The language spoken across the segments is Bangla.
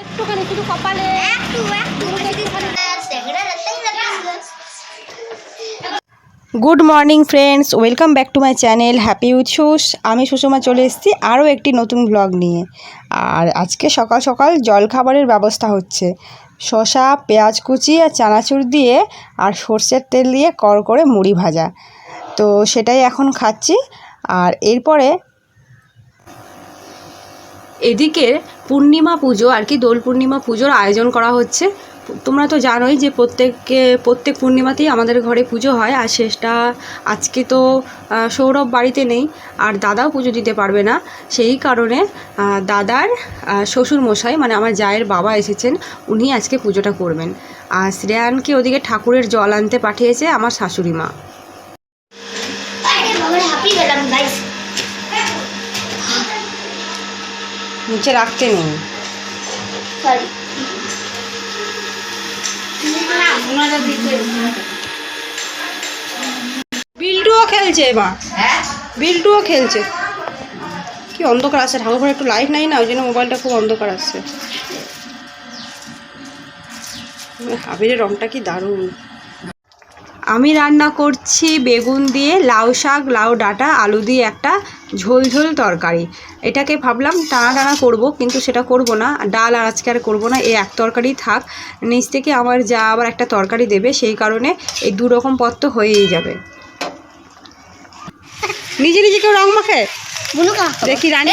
একটুখানি শুধু কপালে good morning friends, welcome back to my channel happy with Sus. আমি সুষমা চলে এসেছি আরও একটি নতুন ব্লগ নিয়ে। আর আজকে সকাল সকাল জলখাবারের ব্যবস্থা হচ্ছে। শসা, পেঁয়াজ কুচি আর চানাচুর দিয়ে আর সর্ষের তেল দিয়ে করে মুড়ি ভাজা। তো সেটাই এখন খাচ্ছি। আর এরপরে এদিকে পূর্ণিমা পুজো আর কি, দোল পূর্ণিমা পুজোর আয়োজন করা হচ্ছে। তোমরা তো জানোই যে প্রত্যেক পূর্ণিমাতেই আমাদের ঘরে পুজো হয়। আর শেষটা আজকে তো সৌরভ বাড়িতে নেই আর দাদাও পুজো দিতে পারবে না। সেই কারণে দাদার শ্বশুর মশাই মানে আমার জায়ের বাবা এসেছেন, উনি আজকে পুজোটা করবেন। আর শ্রেয়ানকে ওদিকে ঠাকুরের জল আনতে পাঠিয়েছে আমার শাশুড়ি মা। নিচে রাখতে নেই। বিল্টুও খেলছে, এবার বিল্টুও খেলছে। কি অন্ধকার আসছে, ঠাকুর ঘরে একটু লাইট নাই না, ওই জন্য মোবাইলটা খুব অন্ধকার আসছে। আবিরের রংটা কি দারুণ। আমি রান্না করছি বেগুন দিয়ে লাউ শাক, লাউ ডাঁটা, আলু দিয়ে একটা ঝোল ঝোল তরকারি। এটাকে ভাবলাম টানা টানা করবো, কিন্তু সেটা করব না। ডাল আর আজকে আর করবো না, এই এক তরকারি থাক। নিচ থেকে আমার যা আবার একটা তরকারি দেবে, সেই কারণে এই দু রকম পদ তো হয়েই যাবে। নিজে নিজে কেউ রং মাখে দেখি রানী,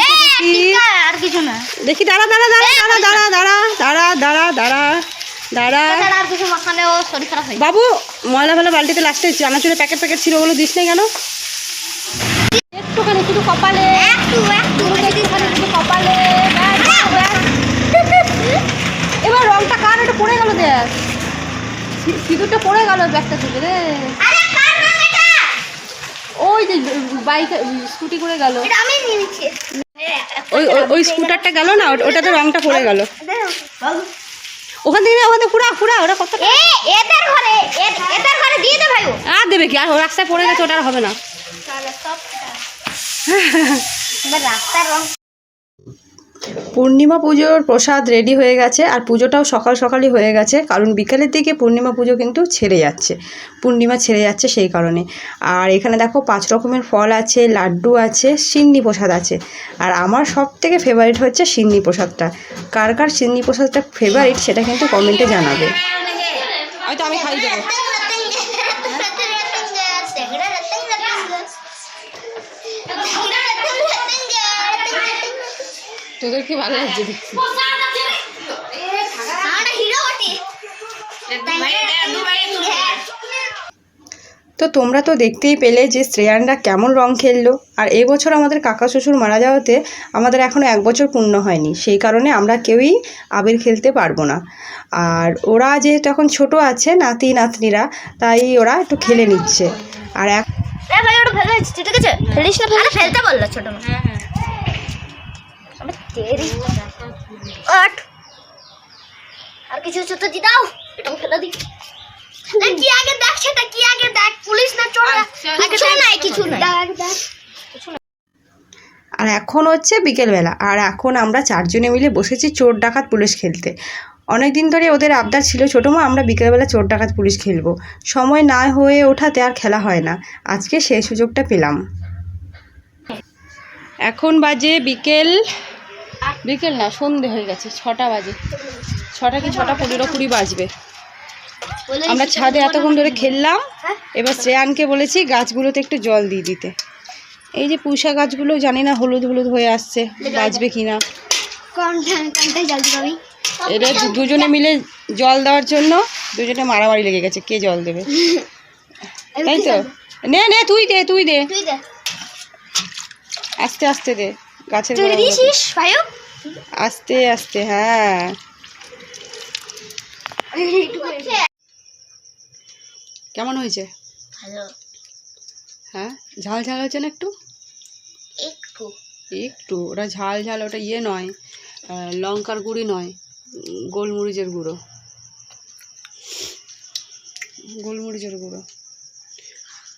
আর কিছু না দেখি। দাঁড়া দাঁড়া দাঁড়া দাঁড়া দাঁড়া দাঁড়া দাঁড়া দাঁড়া দাঁড়া দাঁড়া বাবু, ময়লা ফেলা বালতিতে লাস্টে চানাচুরের প্যাকেট ছিল, ওগুলো দিস না কেন? একটুখানি শুধু কপালে, কপালে। এবার রংটা কার একটু পড়ে গেল, দেখ সিঁদুরটা পড়ে গেল ব্যাগটা থেকে রে। ওই যে বাইক স্কুটি করে গেল, ওই স্কুটারটা গেল না, ওটাতে রংটা পড়ে গেল। ওখান থেকে ফুরা ওটা কত আর দেবে কি? আর রাস্তায় পড়ে গেছে, ওটা আর হবে না। পূর্ণিমা পুজোর প্রসাদ রেডি হয়ে গেছে, আর পুজোটাও সকাল সকালই হয়ে গেছে, কারণ বিকালের দিকে পূর্ণিমা পুজো কিন্তু ছেড়ে যাচ্ছে, পূর্ণিমা ছেড়ে যাচ্ছে সেই কারণে। আর এখানে দেখো 5 রকমের ফল আছে, লাড্ডু আছে, সিন্নি প্রসাদ আছে। আর আমার সব থেকে ফেভারিট হচ্ছে সিন্নি প্রসাদটা। কার কার সিন্নি প্রসাদটা ফেভারিট সেটা কিন্তু কমেন্টে জানাবে। হয়তো আমি খাই দেবো। তোদের কি ভালো লাগছে দেখছি। তো তোমরা তো দেখতেই পেলে যে শ্রেয়ানরা কেমন রং খেললো। আর এবছর আমাদের কাকা শ্বশুর মারা যাওয়াতে আমাদের এখনও 1 বছর পূর্ণ হয়নি, সেই কারণে আমরা কেউই আবির খেলতে পারবো না। আর ওরা যেহেতু এখন ছোট আছে, নাতি নাতনিরা, তাই ওরা একটু খেলে নিচ্ছে। আর আর কিছু তো দি দাও, এটা ফেলে দিই। কি আগে দেখ, সেটা কি আগে দেখ, পুলিশ না চোর? কিছু নাই। আর এখন হচ্ছে বিকেলবেলা, আর এখন আমরা 4 জনে মিলে বসেছি চোর ডাকাত পুলিশ খেলতে। অনেক দিন ধরে ওদের আবদার ছিল, ছোটো মা আমরা বিকেলবেলা চোর ডাকাত পুলিশ খেলবো। সময় না হয়ে ওঠাতে আর খেলা হয় না, আজকে সেই সুযোগটা পেলাম। এখন বাজে বিকেল না, সন্ধে হয়ে গেছে, 6টা বাজে। 6টা কি 6টা 15-20 বাজবে। আমরা ছাদে এতক্ষণ ধরে খেললাম। এবার শ্রেয়ানকে বলেছি গাছগুলোতে একটু জল দিয়ে দিতে। এই যে পুঁইশাক গাছগুলো জানি না হলুদ হলুদ হয়ে আসছে, বাঁচবে কিনা। এটা দুজনে মিলে জল দেওয়ার জন্য দুজনে মারামারি লেগে গেছে, কে জল দেবে। তাই তো, নে তুই দে আস্তে আস্তে দে গাছের আস্তে আস্তে। হ্যাঁ, কেমন হয়েছে? হ্যাঁ, ঝাল ঝাল হচ্ছে না একটু? একটু ওটা ঝাল ঝাল, ওটা ইয়ে নয়, লঙ্কার গুঁড়ি নয়, গোলমরিচের গুঁড়ো।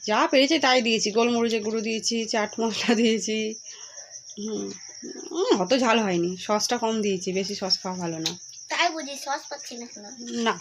যা পেয়েছে তাই দিয়েছি, গোলমরিচের গুঁড়ো দিয়েছি, চাট মশলা দিয়েছি। অত ঝাল হয়নি, সসটা কম দিয়েছি, বেশি সস খাওয়া ভালো না। তাই বুঝি সস পাচ্ছি না কেন? না